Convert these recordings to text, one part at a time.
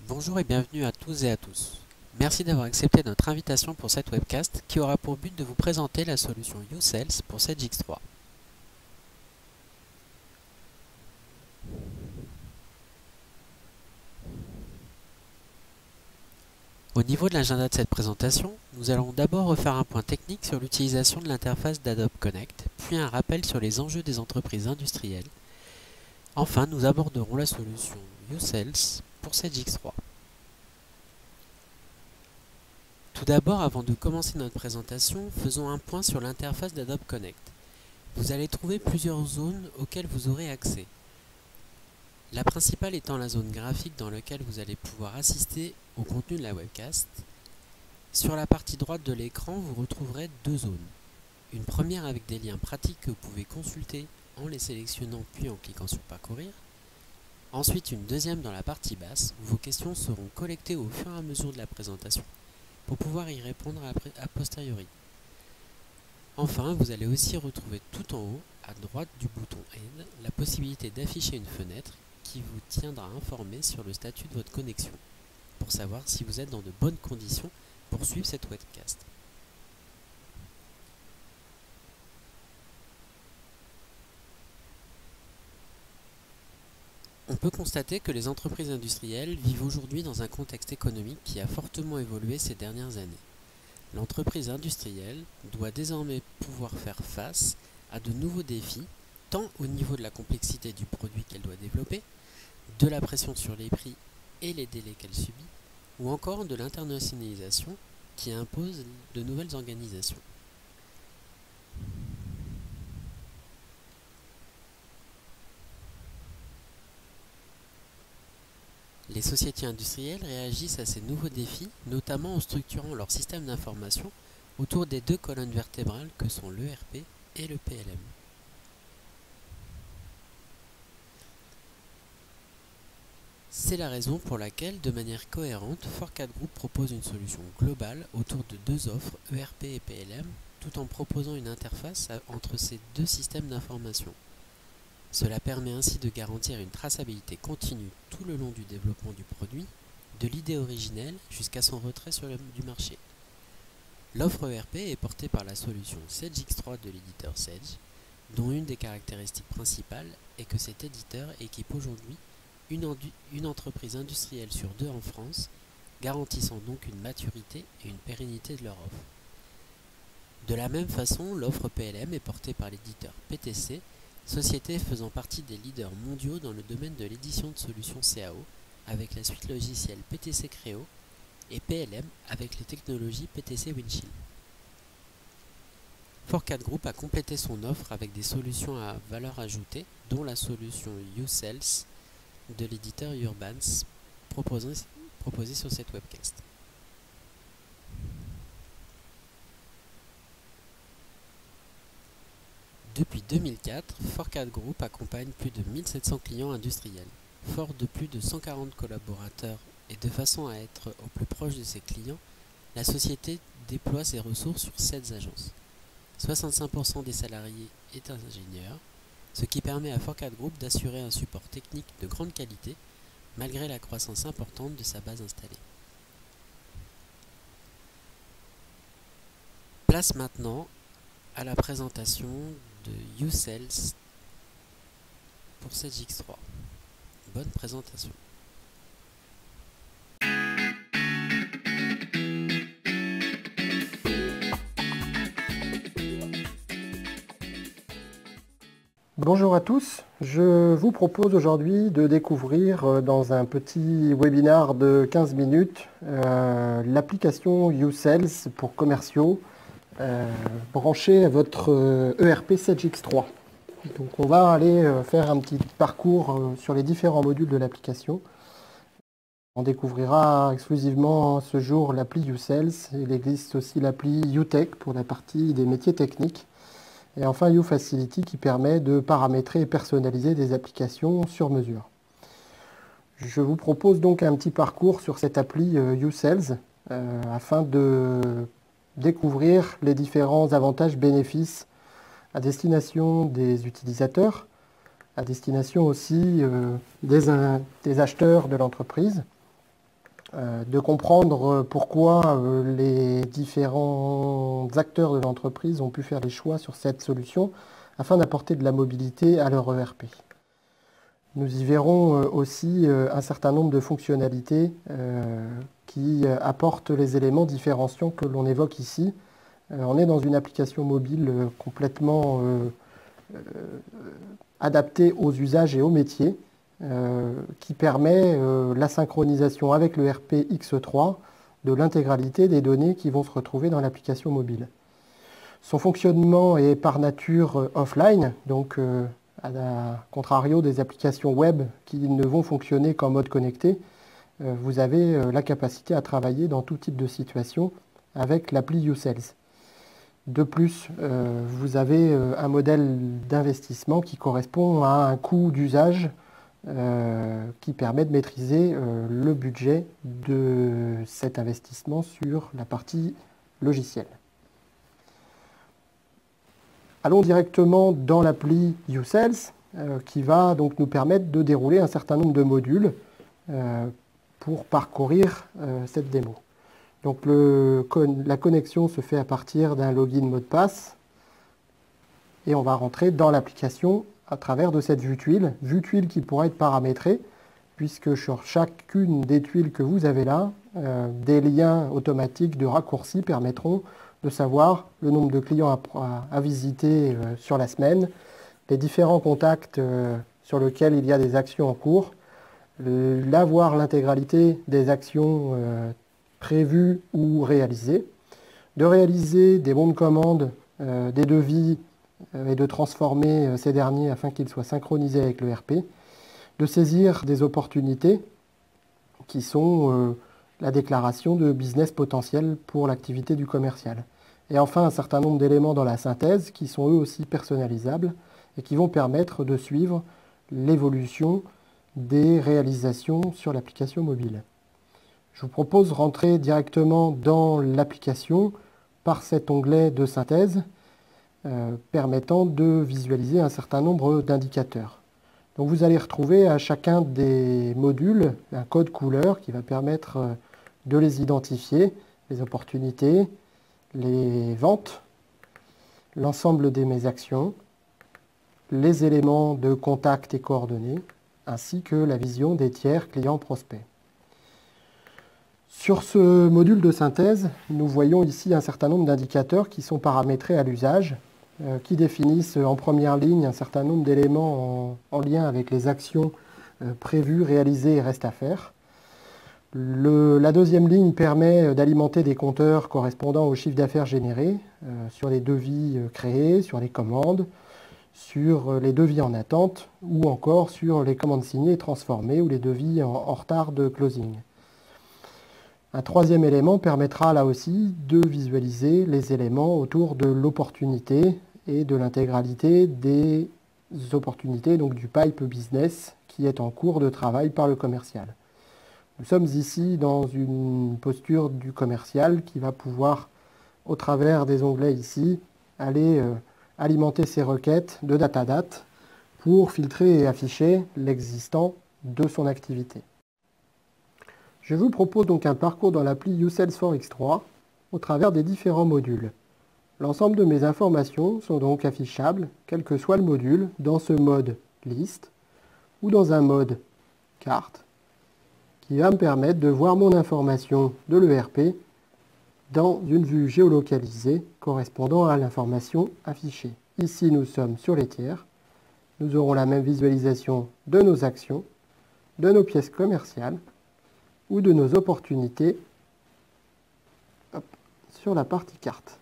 Bonjour et bienvenue à tous et à tous. Merci d'avoir accepté notre invitation pour cette webcast qui aura pour but de vous présenter la solution YouSales pour Sedgix3. Au niveau de l'agenda de cette présentation, nous allons d'abord refaire un point technique sur l'utilisation de l'interface d'Adobe Connect, puis un rappel sur les enjeux des entreprises industrielles. Enfin, nous aborderons la solution YouSales pour Sedgix3. Tout d'abord, avant de commencer notre présentation, faisons un point sur l'interface d'Adobe Connect. Vous allez trouver plusieurs zones auxquelles vous aurez accès. La principale étant la zone graphique dans laquelle vous allez pouvoir assister au contenu de la webcast. Sur la partie droite de l'écran, vous retrouverez deux zones. Une première avec des liens pratiques que vous pouvez consulter en les sélectionnant puis en cliquant sur Parcourir. Ensuite, une deuxième dans la partie basse où vos questions seront collectées au fur et à mesure de la présentation pour pouvoir y répondre a posteriori. Enfin, vous allez aussi retrouver tout en haut, à droite du bouton Aide, la possibilité d'afficher une fenêtre qui vous tiendra informé sur le statut de votre connexion, pour savoir si vous êtes dans de bonnes conditions pour suivre cette webcast. On peut constater que les entreprises industrielles vivent aujourd'hui dans un contexte économique qui a fortement évolué ces dernières années. L'entreprise industrielle doit désormais pouvoir faire face à de nouveaux défis, tant au niveau de la complexité du produit qu'elle doit développer, de la pression sur les prix et les délais qu'elle subit, ou encore de l'internationalisation qui impose de nouvelles organisations. Les sociétés industrielles réagissent à ces nouveaux défis, notamment en structurant leur système d'information autour des deux colonnes vertébrales que sont l'ERP et le PLM. C'est la raison pour laquelle, de manière cohérente, Fourcade Group propose une solution globale autour de deux offres, ERP et PLM, tout en proposant une interface entre ces deux systèmes d'information. Cela permet ainsi de garantir une traçabilité continue tout le long du développement du produit, de l'idée originelle jusqu'à son retrait du marché. L'offre ERP est portée par la solution Sedgix3 de l'éditeur Sedge, dont une des caractéristiques principales est que cet éditeur équipe aujourd'hui une entreprise industrielle sur deux en France, garantissant donc une maturité et une pérennité de leur offre. De la même façon, l'offre PLM est portée par l'éditeur PTC, société faisant partie des leaders mondiaux dans le domaine de l'édition de solutions CAO, avec la suite logicielle PTC Creo, et PLM avec les technologies PTC Windchill. Fourcade Group a complété son offre avec des solutions à valeur ajoutée, dont la solution YouSales de l'éditeur Urbans proposée sur cette webcast. Depuis 2004, Fourcade Group accompagne plus de 1700 clients industriels. Fort de plus de 140 collaborateurs et de façon à être au plus proche de ses clients, la société déploie ses ressources sur 7 agences. 65% des salariés est ingénieur, ce qui permet à Fourcade Group d'assurer un support technique de grande qualité malgré la croissance importante de sa base installée. Place maintenant à la présentation de YouSales pour Sedgix3. Bonne présentation. Bonjour à tous, je vous propose aujourd'hui de découvrir dans un petit webinar de 15 minutes l'application YouSales pour commerciaux branchée à votre ERP Sedgix3. Donc on va aller faire un petit parcours sur les différents modules de l'application. On découvrira exclusivement ce jour l'appli YouSales. Il existe aussi l'appli YouTech pour la partie des métiers techniques. Et enfin YouFacility qui permet de paramétrer et personnaliser des applications sur mesure. Je vous propose donc un petit parcours sur cette appli YouSales afin de découvrir les différents avantages bénéfices à destination des utilisateurs, à destination aussi des acheteurs de l'entreprise. de comprendre pourquoi les différents acteurs de l'entreprise ont pu faire des choix sur cette solution afin d'apporter de la mobilité à leur ERP. Nous y verrons aussi un certain nombre de fonctionnalités qui apportent les éléments différenciants que l'on évoque ici. On est dans une application mobile complètement adaptée aux usages et aux métiers, qui permet la synchronisation avec le RP X3 de l'intégralité des données qui vont se retrouver dans l'application mobile. Son fonctionnement est par nature offline, donc à contrario des applications web qui ne vont fonctionner qu'en mode connecté, vous avez la capacité à travailler dans tout type de situation avec l'appli YouSales. De plus, vous avez un modèle d'investissement qui correspond à un coût d'usage qui permet de maîtriser le budget de cet investissement sur la partie logicielle. Allons directement dans l'appli YouSales qui va donc nous permettre de dérouler un certain nombre de modules pour parcourir cette démo. Donc la connexion se fait à partir d'un login mot de passe et on va rentrer dans l'application à travers de cette vue tuile qui pourra être paramétrée puisque sur chacune des tuiles que vous avez là, des liens automatiques de raccourcis permettront de savoir le nombre de clients à visiter sur la semaine, les différents contacts sur lesquels il y a des actions en cours, voir l'intégralité des actions prévues ou réalisées, de réaliser des bons de commande, des devis et de transformer ces derniers afin qu'ils soient synchronisés avec le RP, de saisir des opportunités qui sont la déclaration de business potentiel pour l'activité du commercial. Et enfin, un certain nombre d'éléments dans la synthèse qui sont eux aussi personnalisables et qui vont permettre de suivre l'évolution des réalisations sur l'application mobile. Je vous propose de rentrer directement dans l'application par cet onglet de synthèse permettant de visualiser un certain nombre d'indicateurs. Donc vous allez retrouver à chacun des modules un code couleur qui va permettre de les identifier, les opportunités, les ventes, l'ensemble de mes actions, les éléments de contact et coordonnées, ainsi que la vision des tiers clients prospects. Sur ce module de synthèse, nous voyons ici un certain nombre d'indicateurs qui sont paramétrés à l'usage, qui définissent en première ligne un certain nombre d'éléments en lien avec les actions prévues, réalisées et restent à faire. La deuxième ligne permet d'alimenter des compteurs correspondant au chiffre d'affaires généré sur les devis créés, sur les commandes, sur les devis en attente ou encore sur les commandes signées et transformées ou les devis en retard de closing. Un troisième élément permettra là aussi de visualiser les éléments autour de l'opportunité et de l'intégralité des opportunités, donc du pipe business qui est en cours de travail par le commercial. Nous sommes ici dans une posture du commercial qui va pouvoir, au travers des onglets ici, aller alimenter ses requêtes de datadate pour filtrer et afficher l'existant de son activité. Je vous propose donc un parcours dans l'appli YouSales for X3 au travers des différents modules. L'ensemble de mes informations sont donc affichables, quel que soit le module, dans ce mode liste ou dans un mode carte, qui va me permettre de voir mon information de l'ERP dans une vue géolocalisée correspondant à l'information affichée. Ici, nous sommes sur les tiers. Nous aurons la même visualisation de nos actions, de nos pièces commerciales ou de nos opportunités sur la partie carte.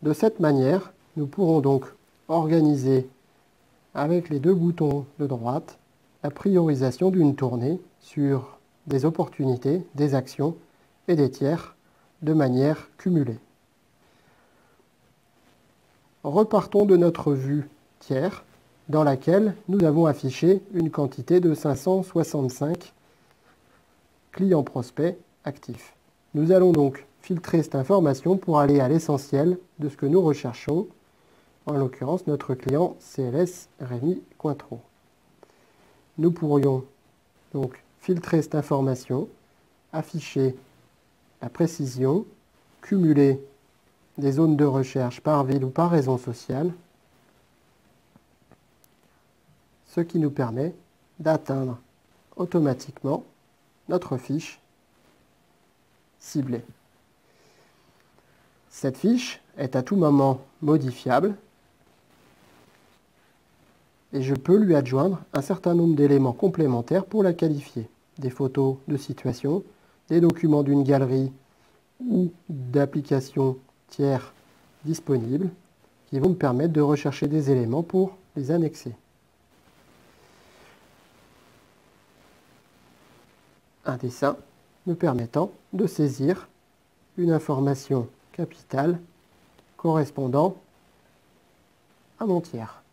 De cette manière, nous pourrons donc organiser avec les deux boutons de droite la priorisation d'une tournée sur des opportunités, des actions et des tiers de manière cumulée. Repartons de notre vue tiers dans laquelle nous avons affiché une quantité de 565 clients prospects actifs. Nous allons donc filtrer cette information pour aller à l'essentiel de ce que nous recherchons, en l'occurrence notre client CLS Rémi Cointreau. Nous pourrions donc filtrer cette information, afficher la précision, cumuler des zones de recherche par ville ou par raison sociale, ce qui nous permet d'atteindre automatiquement notre fiche ciblée. Cette fiche est à tout moment modifiable et je peux lui adjoindre un certain nombre d'éléments complémentaires pour la qualifier. Des photos de situation, des documents d'une galerie ou d'applications tiers disponibles qui vont me permettre de rechercher des éléments pour les annexer. Un dessin me permettant de saisir une information capitale correspondant à mon tiers.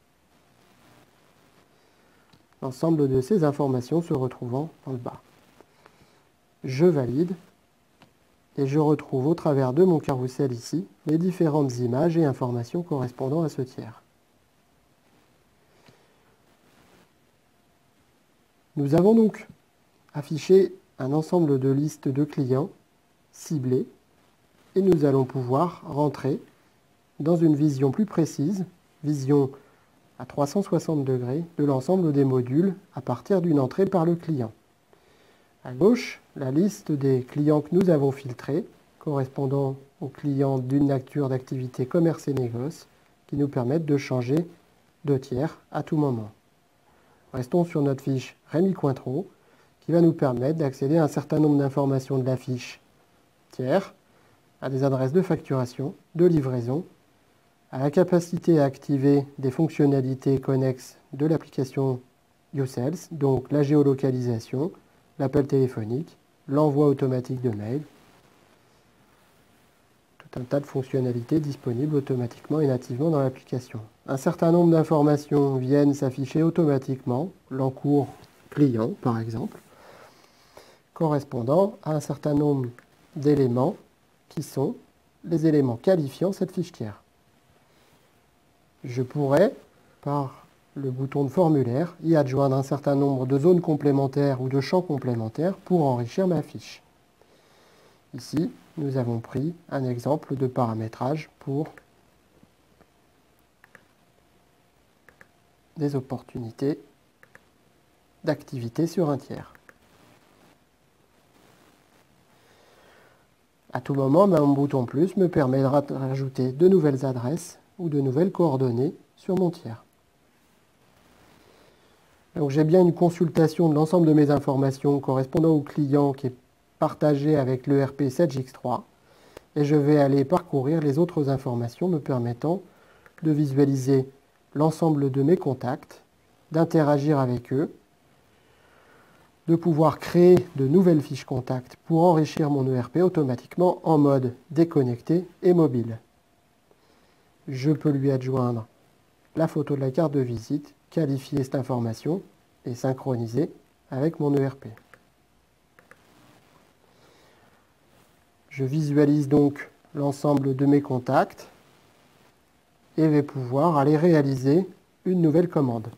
L'ensemble de ces informations se retrouvant dans le bas. Je valide et je retrouve au travers de mon carrousel ici les différentes images et informations correspondant à ce tiers. Nous avons donc affiché un ensemble de listes de clients ciblés et nous allons pouvoir rentrer dans une vision plus précise, vision à 360 degrés de l'ensemble des modules à partir d'une entrée par le client. À gauche, la liste des clients que nous avons filtrés, correspondant aux clients d'une nature d'activité commerce et négoce, qui nous permettent de changer de tiers à tout moment. Restons sur notre fiche Rémi Cointreau, qui va nous permettre d'accéder à un certain nombre d'informations de la fiche tiers, à des adresses de facturation, de livraison, à la capacité à activer des fonctionnalités connexes de l'application YouSales, donc la géolocalisation, l'appel téléphonique, l'envoi automatique de mails, tout un tas de fonctionnalités disponibles automatiquement et nativement dans l'application. Un certain nombre d'informations viennent s'afficher automatiquement, l'encours client par exemple, correspondant à un certain nombre d'éléments qui sont les éléments qualifiant cette fiche tiers. Je pourrais, par le bouton de formulaire, y adjoindre un certain nombre de zones complémentaires ou de champs complémentaires pour enrichir ma fiche. Ici, nous avons pris un exemple de paramétrage pour des opportunités d'activité sur un tiers. À tout moment, mon bouton plus me permet de rajouter de nouvelles adresses ou de nouvelles coordonnées sur mon tiers. Donc j'ai bien une consultation de l'ensemble de mes informations correspondant au client qui est partagé avec l'ERP 7X3 et je vais aller parcourir les autres informations me permettant de visualiser l'ensemble de mes contacts, d'interagir avec eux, de pouvoir créer de nouvelles fiches contacts pour enrichir mon ERP automatiquement en mode déconnecté et mobile. Je peux lui adjoindre la photo de la carte de visite, qualifier cette information et synchroniser avec mon ERP. Je visualise donc l'ensemble de mes contacts et vais pouvoir aller réaliser une nouvelle commande.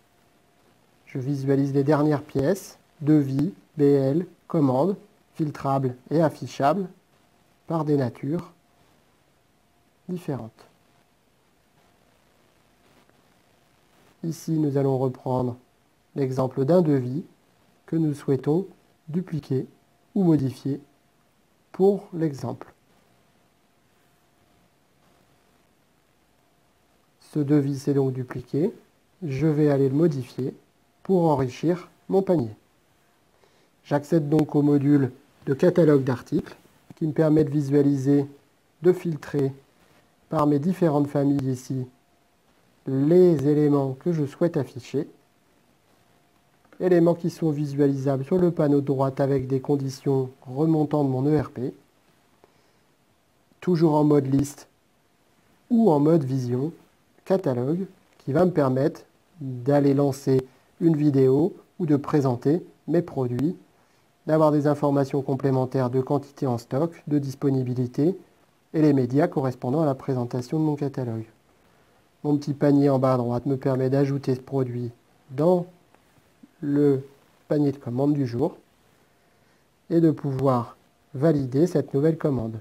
Je visualise les dernières pièces, devis, BL, commandes, filtrables et affichables par des natures différentes. Ici, nous allons reprendre l'exemple d'un devis que nous souhaitons dupliquer ou modifier pour l'exemple. Ce devis s'est donc dupliqué. Je vais aller le modifier pour enrichir mon panier. J'accède donc au module de catalogue d'articles qui me permet de visualiser, de filtrer par mes différentes familles ici les éléments que je souhaite afficher. Éléments qui sont visualisables sur le panneau de droite avec des conditions remontant de mon ERP, toujours en mode liste ou en mode vision, catalogue, qui va me permettre d'aller lancer une vidéo ou de présenter mes produits, d'avoir des informations complémentaires de quantité en stock, de disponibilité et les médias correspondant à la présentation de mon catalogue. Mon petit panier en bas à droite me permet d'ajouter ce produit dans le panier de commande du jour. et de pouvoir valider cette nouvelle commande.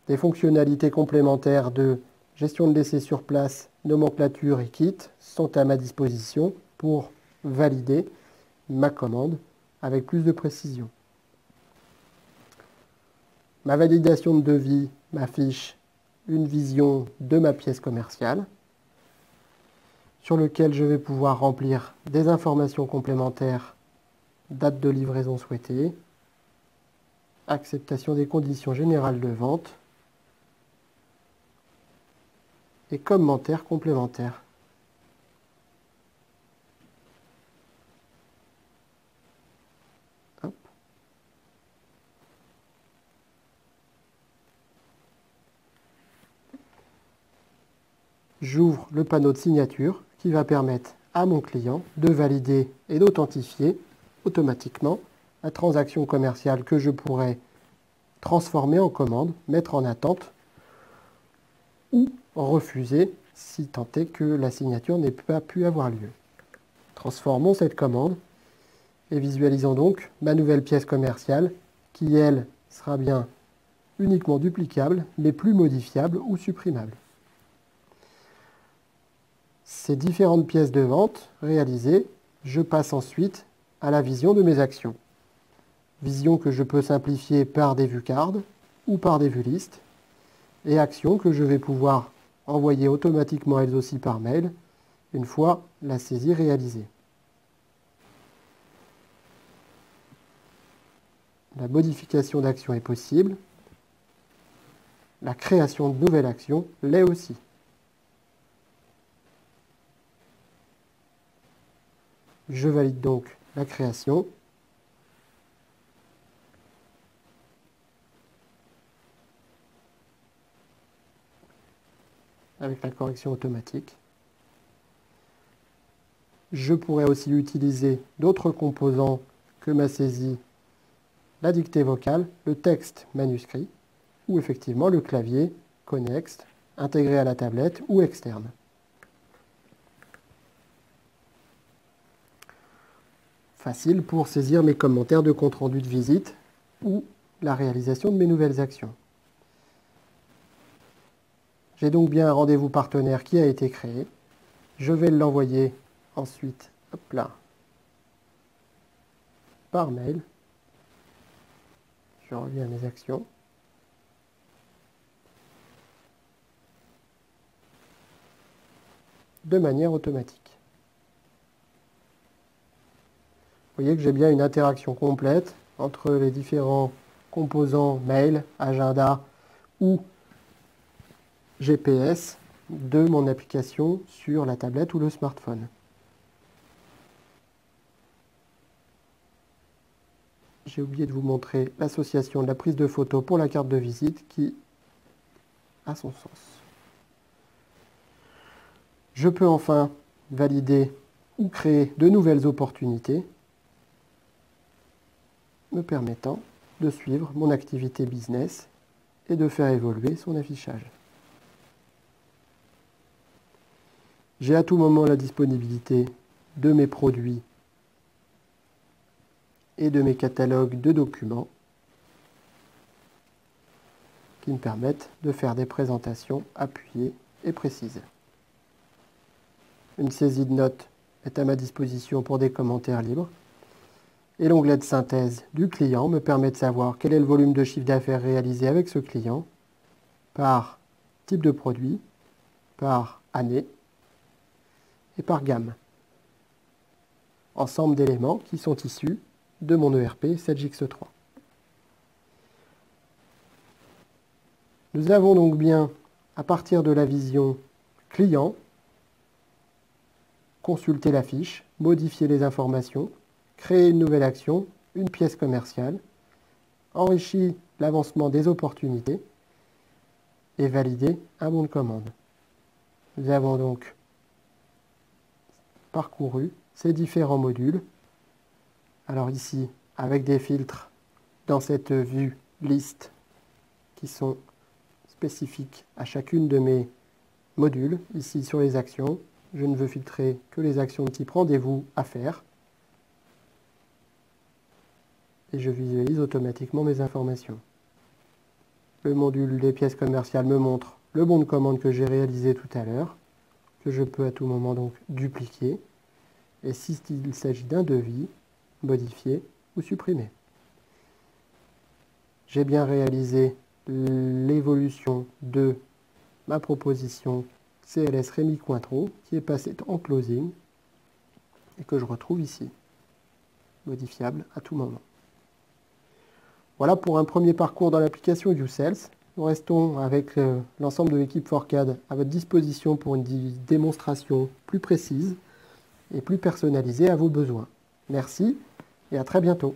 Des fonctionnalités complémentaires de gestion de laisser sur place, nomenclature et kit sont à ma disposition pour valider ma commande avec plus de précision. Ma validation de devis m'affiche une vision de ma pièce commerciale sur lequel je vais pouvoir remplir des informations complémentaires, date de livraison souhaitée, acceptation des conditions générales de vente et commentaires complémentaires. Hop. J'ouvre le panneau de signature qui va permettre à mon client de valider et d'authentifier automatiquement la transaction commerciale que je pourrais transformer en commande, mettre en attente ou refuser si tant est que la signature n'ait pas pu avoir lieu. Transformons cette commande et visualisons donc ma nouvelle pièce commerciale qui, elle, sera bien uniquement duplicable, mais plus modifiable ou supprimable. Ces différentes pièces de vente réalisées, je passe ensuite à la vision de mes actions. Vision que je peux simplifier par des vues cards ou par des vues listes, et actions que je vais pouvoir envoyer automatiquement elles aussi par mail une fois la saisie réalisée. La modification d'action est possible. La création de nouvelles actions l'est aussi. Je valide donc la création. Avec la correction automatique. Je pourrais aussi utiliser d'autres composants que ma saisie, la dictée vocale, le texte manuscrit, ou effectivement le clavier connexe, intégré à la tablette ou externe. Facile pour saisir mes commentaires de compte-rendu de visite ou la réalisation de mes nouvelles actions. J'ai donc bien un rendez-vous partenaire qui a été créé. Je vais l'envoyer ensuite, hop là, par mail. Je reviens à mes actions. De manière automatique. Vous voyez que j'ai bien une interaction complète entre les différents composants mail, agenda ou GPS de mon application sur la tablette ou le smartphone. J'ai oublié de vous montrer l'association de la prise de photo pour la carte de visite qui a son sens. Je peux enfin valider ou créer de nouvelles opportunités me permettant de suivre mon activité business et de faire évoluer son affichage. J'ai à tout moment la disponibilité de mes produits et de mes catalogues de documents qui me permettent de faire des présentations appuyées et précises. Une saisie de notes est à ma disposition pour des commentaires libres. Et l'onglet de synthèse du client me permet de savoir quel est le volume de chiffre d'affaires réalisé avec ce client par type de produit, par année et par gamme. Ensemble d'éléments qui sont issus de mon ERP 7X3. Nous avons donc bien, à partir de la vision client, consulté la fiche, modifié les informations, créer une nouvelle action, une pièce commerciale, enrichi l'avancement des opportunités et valider un bon de commande. Nous avons donc parcouru ces différents modules. Alors ici, avec des filtres dans cette vue liste qui sont spécifiques à chacune de mes modules. Ici sur les actions, je ne veux filtrer que les actions de type rendez-vous à faire. et je visualise automatiquement mes informations. Le module des pièces commerciales me montre le bon de commande que j'ai réalisé tout à l'heure, que je peux à tout moment donc dupliquer, et s'il s'agit d'un devis, modifier ou supprimer. J'ai bien réalisé l'évolution de ma proposition CLS Rémy Cointreau qui est passée en closing et que je retrouve ici, modifiable à tout moment. Voilà pour un premier parcours dans l'application YouSales. Nous restons avec l'ensemble de l'équipe Forcad à votre disposition pour une démonstration plus précise et plus personnalisée à vos besoins. Merci et à très bientôt.